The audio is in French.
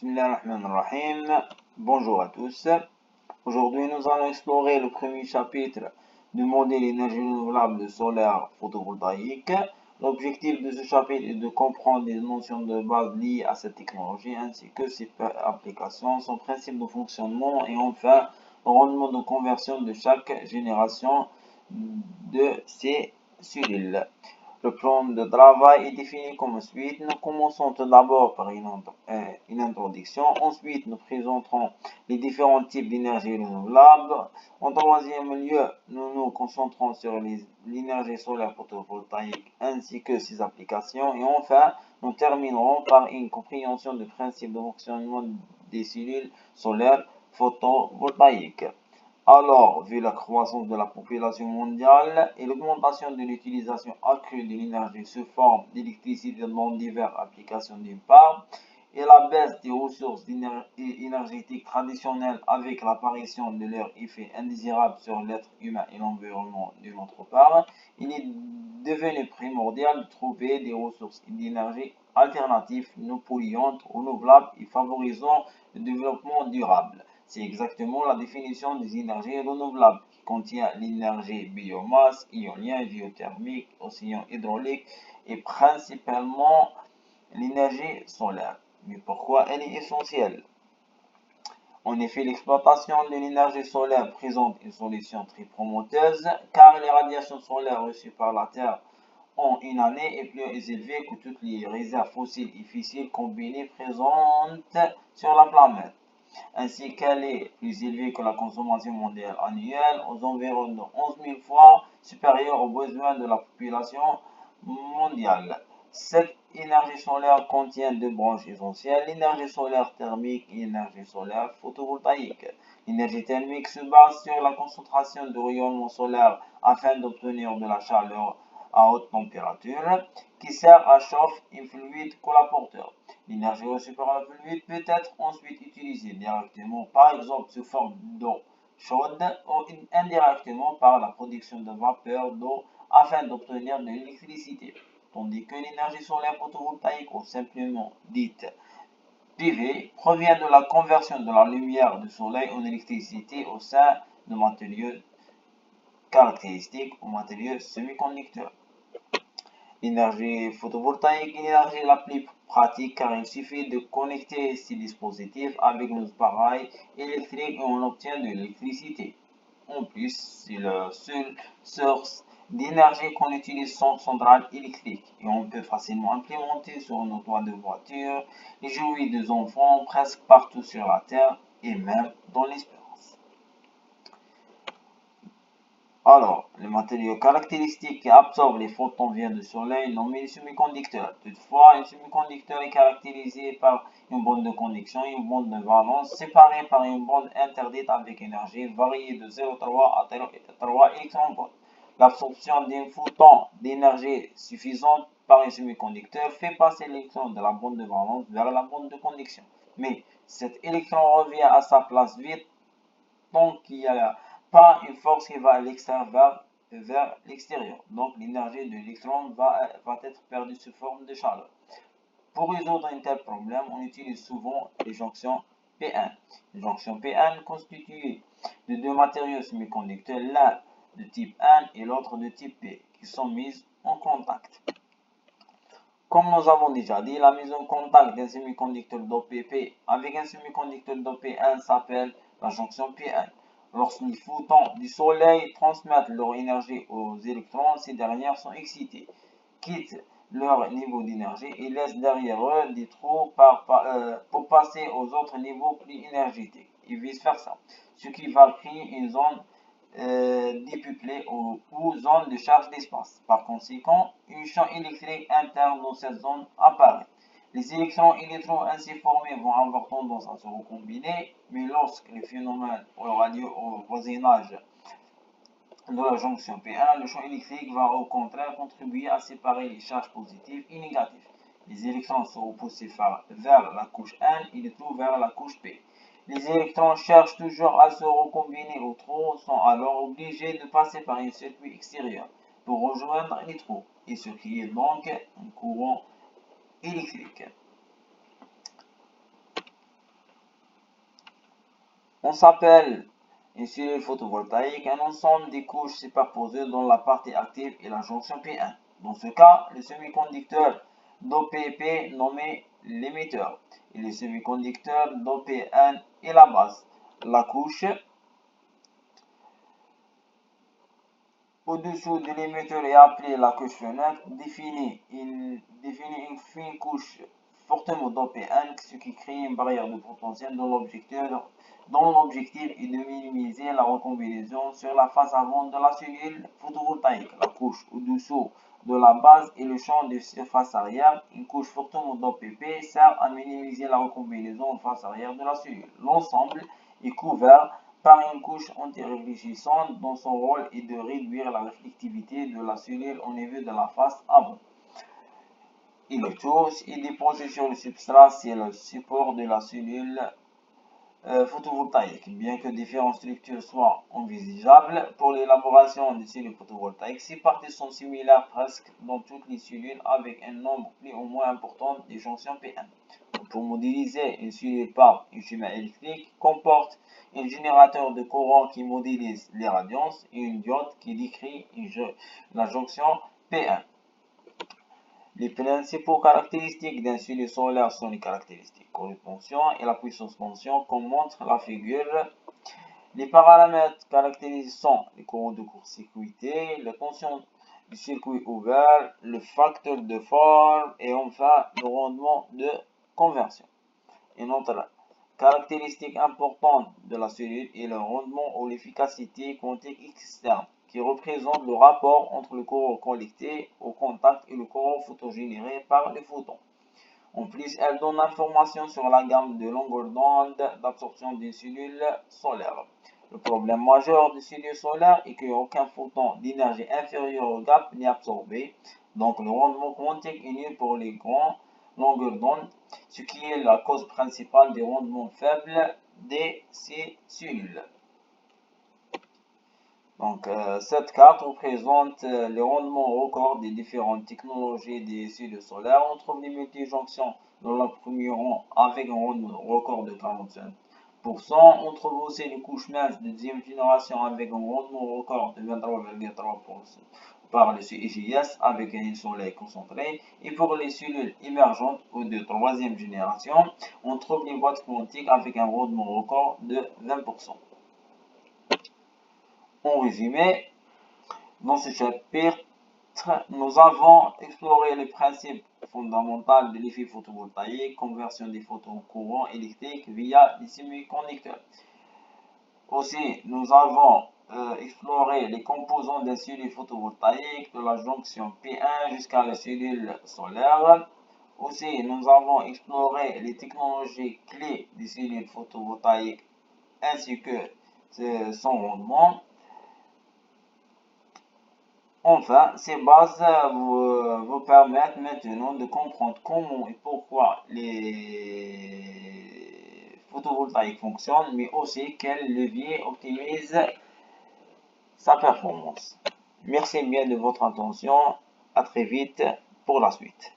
Bismillahirrahmanirrahim. Bonjour à tous. Aujourd'hui, nous allons explorer le premier chapitre du modèle énergie renouvelable solaire photovoltaïque. L'objectif de ce chapitre est de comprendre les notions de base liées à cette technologie ainsi que ses applications, son principe de fonctionnement et enfin le rendement de conversion de chaque génération de ces cellules. Le plan de travail est défini comme suit. Nous commençons tout d'abord par une introduction. Ensuite, nous présenterons les différents types d'énergie renouvelable. En troisième lieu, nous nous concentrons sur l'énergie solaire photovoltaïque ainsi que ses applications. Et enfin, nous terminerons par une compréhension du principe de fonctionnement des cellules solaires photovoltaïques. Alors, vu la croissance de la population mondiale et l'augmentation de l'utilisation accrue de l'énergie sous forme d'électricité dans diverses applications d'une part, et la baisse des ressources énergétiques traditionnelles avec l'apparition de leurs effets indésirables sur l'être humain et l'environnement de l'autre part, il est devenu primordial de trouver des ressources d'énergie alternatives, non polluantes, renouvelables et favorisant le développement durable. C'est exactement la définition des énergies renouvelables qui contient l'énergie biomasse, éolienne, géothermique, océan hydraulique et principalement l'énergie solaire. Mais pourquoi elle est essentielle? En effet, l'exploitation de l'énergie solaire présente une solution très prometteuse car les radiations solaires reçues par la Terre en une année est plus élevée que toutes les réserves fossiles et fissiles combinées présentes sur la planète. Ainsi qu'elle est plus élevée que la consommation mondiale annuelle, aux environs de 11 000 fois supérieure aux besoins de la population mondiale. Cette énergie solaire contient deux branches essentielles, l'énergie solaire thermique et l'énergie solaire photovoltaïque. L'énergie thermique se base sur la concentration de rayonnement solaire afin d'obtenir de la chaleur à haute température qui sert à chauffer un fluide collaborateur. L'énergie reçue par le fluide peut être ensuite utilisée directement, par exemple sous forme d'eau chaude ou indirectement par la production de vapeur d'eau afin d'obtenir de l'électricité, tandis que l'énergie solaire photovoltaïque ou simplement dite PV provient de la conversion de la lumière du soleil en électricité au sein de matériaux caractéristiques ou matériaux semi-conducteurs. L'énergie photovoltaïque est l'énergie la plus pratique car il suffit de connecter ces dispositifs avec nos appareils électriques et on obtient de l'électricité. En plus, c'est la seule source d'énergie qu'on utilise sans centrale électrique et on peut facilement implémenter sur nos toits de voiture, les jouets des enfants presque partout sur la Terre et même dans l'espace. Alors, les matériaux caractéristiques qui absorbent les photons viennent du soleil nommés semi-conducteurs. Toutefois, un semi-conducteur est caractérisé par une bande de conduction et une bande de valence séparée par une bande interdite avec énergie variée de 0,3 à 3 électronvolts. L'absorption d'un photon d'énergie suffisante par un semi-conducteur fait passer l'électron de la bande de valence vers la bande de conduction. Mais cet électron revient à sa place vide tant qu'il y a pas une force qui va à l'extérieur vers l'extérieur. Donc l'énergie de l'électron va être perdue sous forme de chaleur. Pour résoudre un tel problème, on utilise souvent les jonctions P1. Les jonctions P1 constituées de deux matériaux semi-conducteurs, l'un de type 1 et l'autre de type P, qui sont mises en contact. Comme nous avons déjà dit, la mise en contact d'un semi-conducteur d'OPP avec un semi-conducteur d'OP1 s'appelle la jonction P1. Lorsque les photons du soleil transmettent leur énergie aux électrons, ces dernières sont excitées, quittent leur niveau d'énergie et laissent derrière eux des trous pour passer aux autres niveaux plus énergétiques et vice-versa, ce qui va créer une zone dépeuplée ou zone de charge d'espace. Par conséquent, un champ électrique interne dans cette zone apparaît. Les électrons électrons ainsi formés vont avoir tendance à se recombiner, mais lorsque le phénomène aura lieu au voisinage de la jonction P1, le champ électrique va au contraire contribuer à séparer les charges positives et négatives. Les électrons sont repoussés vers la couche N et les trous vers la couche P. Les électrons cherchent toujours à se recombiner aux trous, sont alors obligés de passer par un circuit extérieur pour rejoindre les trous et se crée donc un courant électrique. On s'appelle une cellule photovoltaïque un ensemble des couches superposées dont la partie active est la jonction P1. Dans ce cas, le semi-conducteur d'OPP nommé l'émetteur et le semi-conducteur d'OP1 est la base. La couche au-dessous de l'émetteur est appelée la couche fenêtre, définit une fine couche fortement dopée 1, ce qui crée une barrière de potentiel dont l'objectif est de minimiser la recombinaison sur la face avant de la cellule photovoltaïque. La couche au-dessous de la base et le champ de surface arrière, une couche fortement dopée P, sert à minimiser la recombinaison en face arrière de la cellule. L'ensemble est couvert par une couche anti-réfléchissante dont son rôle est de réduire la réflectivité de la cellule au niveau de la face avant. Et le tout est déposé sur le substrat, c'est le support de la cellule photovoltaïque. Bien que différentes structures soient envisageables pour l'élaboration de cellules photovoltaïques, ces parties sont similaires presque dans toutes les cellules avec un nombre plus ou moins important de jonctions P1. Pour modéliser une cellule par un schéma électrique, comporte un générateur de courant qui modélise les radiances et une diode qui décrit la jonction P1. Les principaux caractéristiques d'un cellule solaire sont les caractéristiques courant de tension et la puissance tension comme montre la figure. Les paramètres caractérisés sont les courants de court-circuité, la tension du circuit ouvert, le facteur de forme et enfin le rendement de conversion. Une autre caractéristique importante de la cellule est le rendement ou l'efficacité quantique externe, qui représente le rapport entre le courant collecté au contact et le courant photogénéré par les photons. En plus, elle donne l'information sur la gamme de longueur d'onde d'absorption d'une cellule solaire. Le problème majeur des cellules solaires est qu'aucun photon d'énergie inférieure au gap n'est absorbé, donc le rendement quantique est nul pour les grandes longueurs d'onde, ce qui est la cause principale des rendements faibles de ces cellules. Donc, cette carte représente les rendements records des différentes technologies des cellules solaires. On trouve les multijonctions dans le premier rang avec un rendement record de 45%. On trouve aussi les couches minces de deuxième génération avec un rendement record de 23,3% par le CIGS avec un soleil concentré. Et pour les cellules émergentes ou de troisième génération, on trouve les boîtes quantiques avec un rendement record de 20%. En résumé, dans ce chapitre, nous avons exploré les principes fondamentaux de l'effet photovoltaïque, conversion des photons en courant électrique via les semi-conducteurs. Aussi, nous avons exploré les composants des cellules photovoltaïques, de la jonction P1 jusqu'à la cellule solaire. Aussi, nous avons exploré les technologies clés des cellules photovoltaïques ainsi que son rendement. Enfin, ces bases vous permettent maintenant de comprendre comment et pourquoi les photovoltaïques fonctionnent, mais aussi quel levier optimise sa performance. Merci bien de votre attention. À très vite pour la suite.